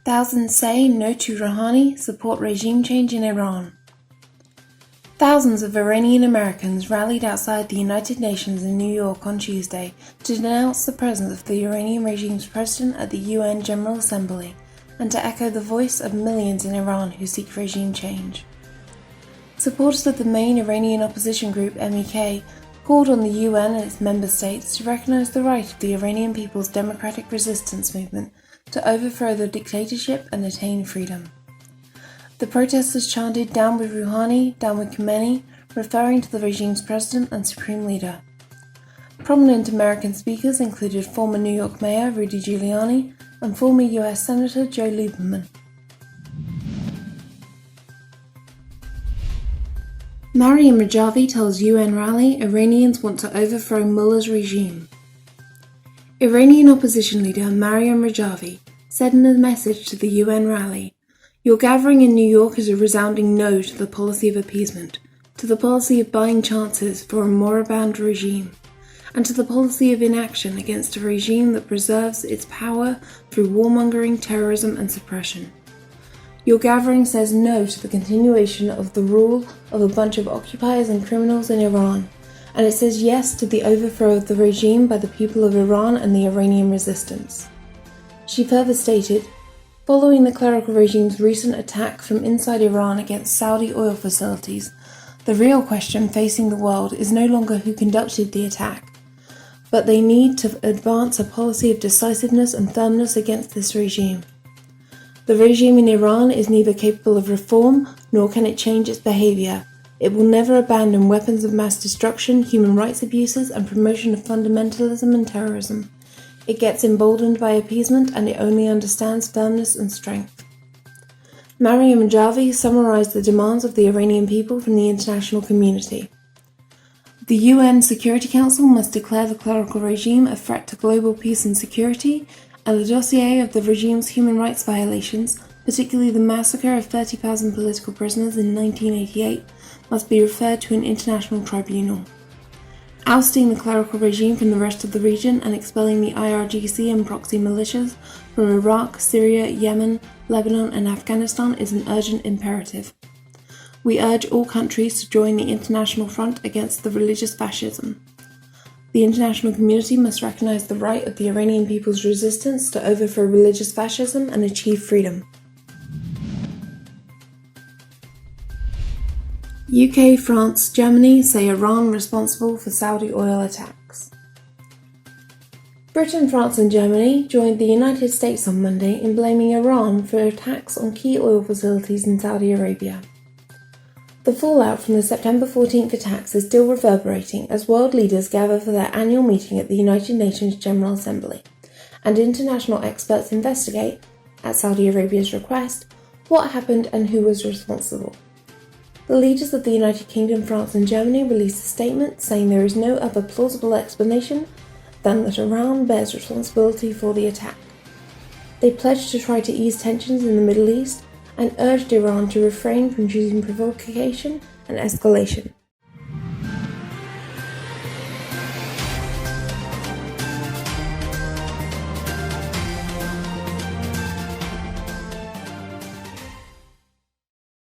Thousands say no to Rouhani, support regime change in Iran. Thousands of Iranian Americans rallied outside the United Nations in New York on Tuesday to denounce the presence of the Iranian regime's president at the UN General Assembly and to echo the voice of millions in Iran who seek regime change. Supporters of the main Iranian opposition group MEK called on the UN and its member states to recognize the right of the Iranian people's democratic resistance movement to overthrow the dictatorship and attain freedom. The protesters chanted "Down with Rouhani, down with Khamenei," referring to the regime's president and supreme leader. Prominent American speakers included former New York Mayor Rudy Giuliani and former US Senator Joe Lieberman. Maryam Rajavi tells UN rally Iranians want to overthrow Mullah's regime. Iranian opposition leader Maryam Rajavi said in a message to the UN rally, "Your gathering in New York is a resounding no to the policy of appeasement, to the policy of buying chances for a moribund regime, and to the policy of inaction against a regime that preserves its power through warmongering, terrorism, and suppression. Your gathering says no to the continuation of the rule of a bunch of occupiers and criminals in Iran, and it says yes to the overthrow of the regime by the people of Iran and the Iranian resistance." She further stated, "Following the clerical regime's recent attack from inside Iran against Saudi oil facilities, the real question facing the world is no longer who conducted the attack, but they need to advance a policy of decisiveness and firmness against this regime. The regime in Iran is neither capable of reform nor can it change its behavior. It will never abandon weapons of mass destruction, human rights abuses, and promotion of fundamentalism and terrorism. It gets emboldened by appeasement and it only understands firmness and strength." Maryam Rajavi summarized the demands of the Iranian people from the international community. The UN Security Council must declare the clerical regime a threat to global peace and security, and the dossier of the regime's human rights violations, particularly the massacre of 30,000 political prisoners in 1988, must be referred to an international tribunal. Ousting the clerical regime from the rest of the region and expelling the IRGC and proxy militias from Iraq, Syria, Yemen, Lebanon, and Afghanistan is an urgent imperative. We urge all countries to join the international front against the religious fascism. The international community must recognize the right of the Iranian people's resistance to overthrow religious fascism and achieve freedom. UK, France, Germany say Iran responsible for Saudi oil attacks. Britain, France and Germany joined the United States on Monday in blaming Iran for attacks on key oil facilities in Saudi Arabia. The fallout from the September 14th attacks is still reverberating as world leaders gather for their annual meeting at the United Nations General Assembly, and international experts investigate, at Saudi Arabia's request, what happened and who was responsible. The leaders of the United Kingdom, France and Germany released a statement saying there is no other plausible explanation than that Iran bears responsibility for the attack. They pledged to try to ease tensions in the Middle East and urged Iran to refrain from choosing provocation and escalation.